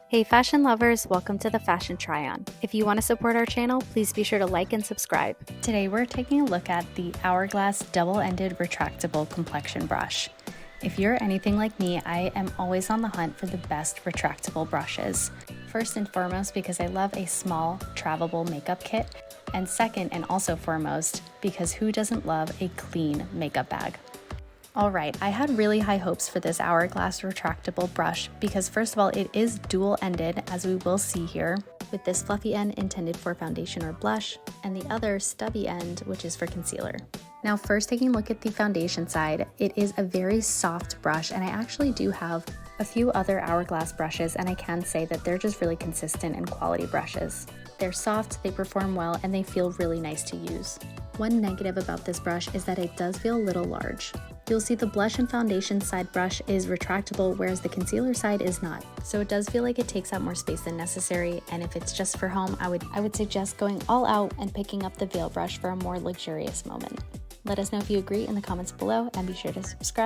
Hey fashion lovers, welcome to the Fashion Try-On. If you want to support our channel, please be sure to like and subscribe. Today we're taking a look at the Hourglass double-ended retractable complexion brush. If you're anything like me, I am always on the hunt for the best retractable brushes. First and foremost because I love a small, travelable makeup kit, and second and also foremost because who doesn't love a clean makeup bag? Alright, I had really high hopes for this Hourglass retractable brush because first of all, it is dual-ended, as we will see here, with this fluffy end intended for foundation or blush, and the other stubby end, which is for concealer. Now first taking a look at the foundation side, it is a very soft brush, and I actually do have a few other Hourglass brushes, and I can say that they're just really consistent and quality brushes. They're soft, they perform well, and they feel really nice to use. One negative about this brush is that it does feel a little large. You'll see the blush and foundation side brush is retractable, whereas the concealer side is not. So it does feel like it takes up more space than necessary, and if it's just for home, I would suggest going all out and picking up the veil brush for a more luxurious moment. Let us know if you agree in the comments below, and be sure to subscribe.